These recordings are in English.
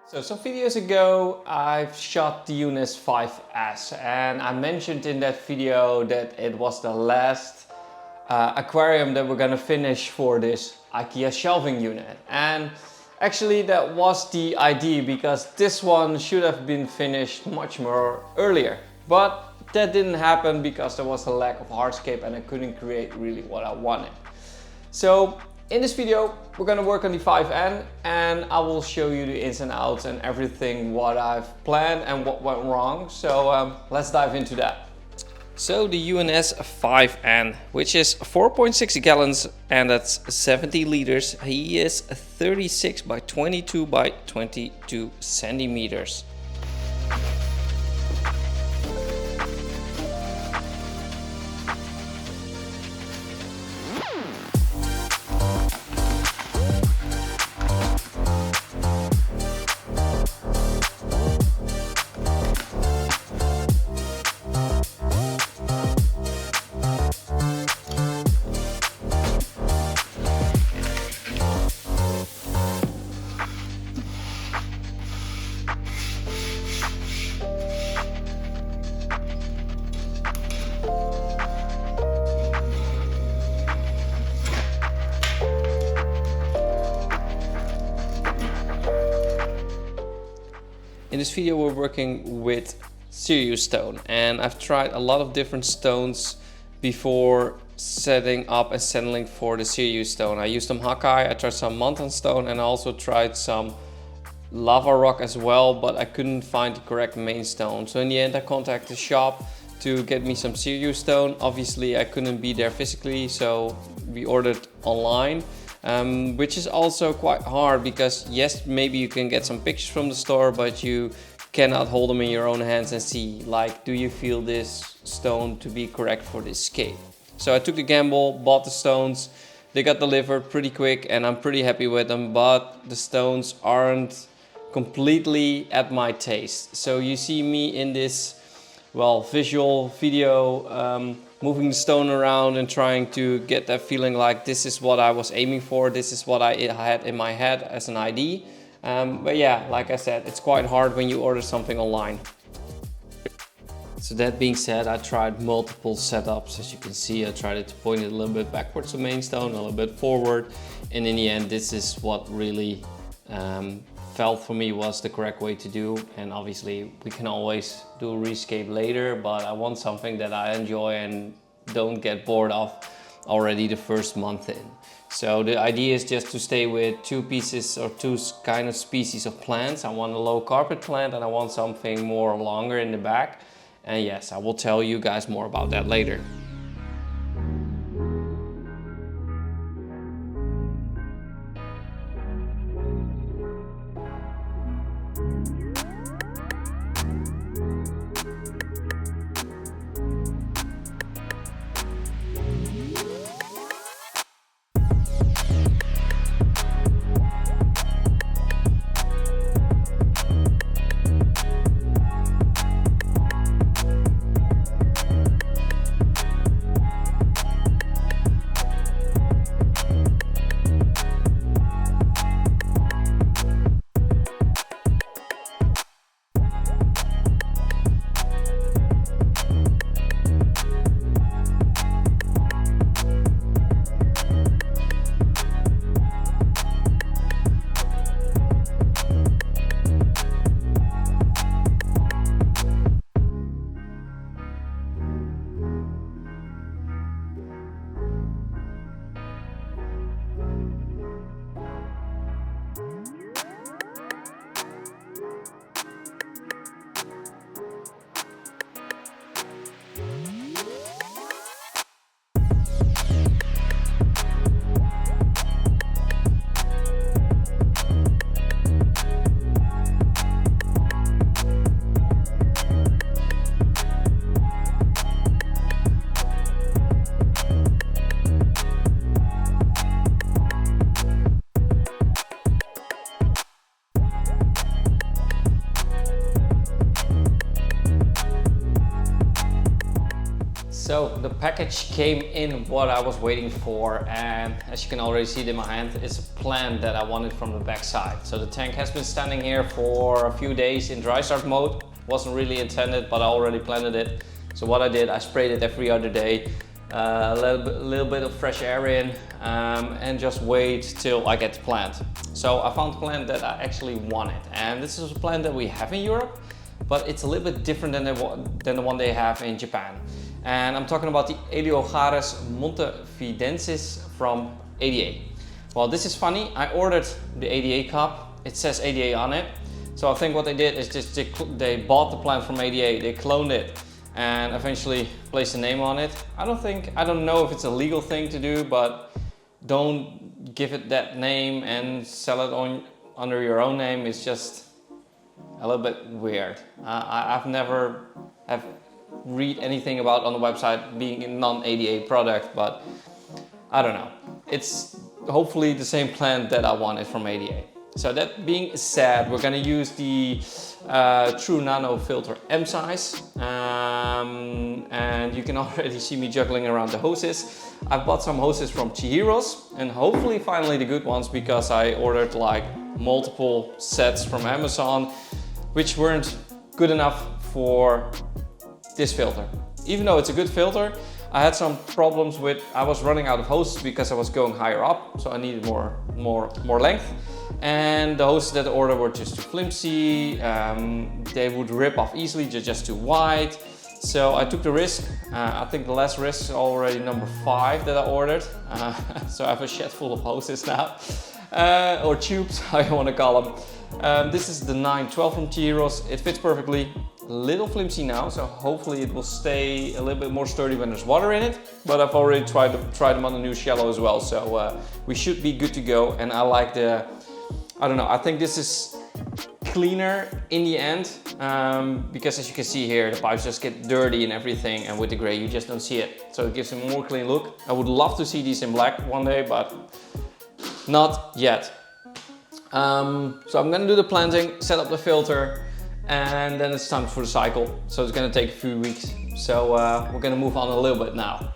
So some videos ago I've shot the UNIS 5S and I mentioned in that video that it was the last aquarium that we're gonna finish for this IKEA shelving unit. And actually that was the idea, because this one should have been finished much more earlier. But that didn't happen because there was a lack of hardscape and I couldn't create really what I wanted. So in this video we're gonna work on the 5N and I will show you the ins and outs and everything what I've planned and what went wrong. So let's dive into that. So the UNS 5N, which is 4.6 gallons and that's 70 liters. He is 36 by 22 by 22 centimeters. In this video we're working with Seiryu stone, and I've tried a lot of different stones before setting up and settling for the Seiryu stone. I used some Hakai, I tried some Montan stone, and I also tried some lava rock as well, but I couldn't find the correct main stone. So in the end I contacted the shop to get me some Seiryu stone. Obviously I couldn't be there physically, so we ordered online. Which is also quite hard because yes, maybe you can get some pictures from the store, but you cannot hold them in your own hands and see, like, do you feel this stone to be correct for this scape? So I took the gamble, bought the stones. They got delivered pretty quick and I'm pretty happy with them, but the stones aren't completely at my taste. So you see me in this, well, visual video, moving the stone around and trying to get that feeling like this is what I was aiming for, this is what I had in my head as an idea. But yeah, like I said, it's quite hard when you order something online. So that being said, I tried multiple setups. As you can see, I tried it to point it a little bit backwards to main stone, a little bit forward, and in the end this is what really felt for me was the correct way to do. And obviously we can always do a rescape later, but I want something that I enjoy and don't get bored of already the first month in. So the idea is just to stay with two pieces or two kind of species of plants. I want a low carpet plant and I want something more longer in the back. And yes, I will tell you guys more about that later. So the package came in what I was waiting for, and as you can already see it in my hand, it's a plant that I wanted from the back side. So the tank has been standing here for a few days in dry start mode. Wasn't really intended, but I already planted it. So what I did, I sprayed it every other day, a little bit of fresh air in, and just wait till I get the plant. So I found a plant that I actually wanted, and this is a plant that we have in Europe, but it's a little bit different than the one they have in Japan. And I'm talking about the Eleocharis Montevidensis from ADA. Well, this is funny. I ordered the ADA cup. It says ADA on it. So I think what they did is just they bought the plant from ADA, they cloned it, and eventually placed a name on it. I don't know if it's a legal thing to do, but don't give it that name and sell it under your own name. It's just a little bit weird. I've never read anything about on the website being a non-ADA product, but I don't know. It's hopefully the same plant that I wanted from ADA. So that being said, we're gonna use the Tru Nano filter M Size, and you can already see me juggling around the hoses. I've bought some hoses from Chihiros, and hopefully finally the good ones, because I ordered like multiple sets from Amazon which weren't good enough for this filter. Even though it's a good filter, I had some problems with, I was running out of hoses because I was going higher up, so I needed more length. And the hoses that I ordered were just too flimsy, they would rip off easily, just too wide. So I took the risk. I think the last risk is already number 5 that I ordered. So I have a shed full of hoses now, or tubes, how you want to call them. This is the 912 from Chihiros. It fits perfectly. A little flimsy now, so hopefully it will stay a little bit more sturdy when there's water in it. But I've already tried them on the new shallow as well, so we should be good to go. And I like I don't know, I think this is cleaner in the end, because as you can see here, the pipes just get dirty and everything, and with the gray you just don't see it. So it gives a more clean look. I would love to see these in black one day, but not yet. So I'm gonna do the planting, set up the filter, and then it's time for the cycle. So it's gonna take a few weeks. So we're gonna move on a little bit now.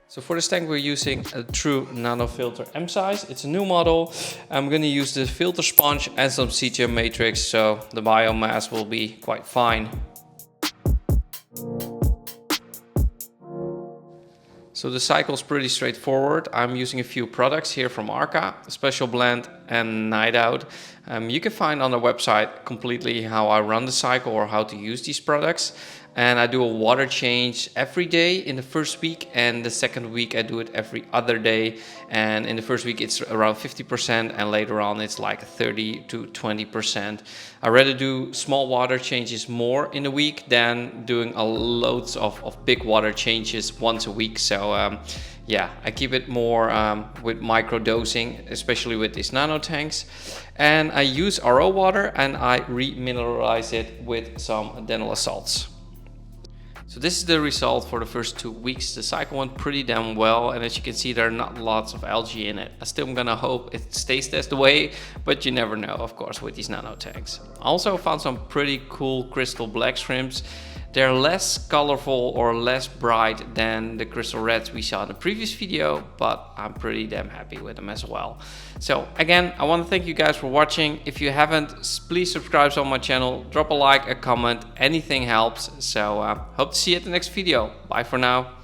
So for this tank we're using a Tru Nano filter M Size. It's a new model. I'm going to use the filter sponge and some CTM matrix, so the biomass will be quite fine. So the cycle is pretty straightforward. I'm using a few products here from ARKA, Specialblend and Nite. You can find on the website completely how I run the cycle or how to use these products. And I do a water change every day in the first week, and the second week I do it every other day. And in the first week it's around 50%, and later on it's like 30 to 20%. I rather do small water changes more in a week than doing loads of big water changes once a week. So yeah, I keep it more with micro dosing, especially with these nano tanks. And I use RO water and I remineralize it with some Dennerle salts. So this is the result for the first 2 weeks. The cycle went pretty damn well, and as you can see there are not lots of algae in it. I still am gonna hope it stays this way, but you never know, of course, with these nano tanks. I also found some pretty cool crystal black shrimps. They're less colorful or less bright than the crystal reds we saw in the previous video, but I'm pretty damn happy with them as well. So again, I want to thank you guys for watching. If you haven't, please subscribe on my channel, drop a like, a comment, anything helps. So hope to see you at the next video. Bye for now.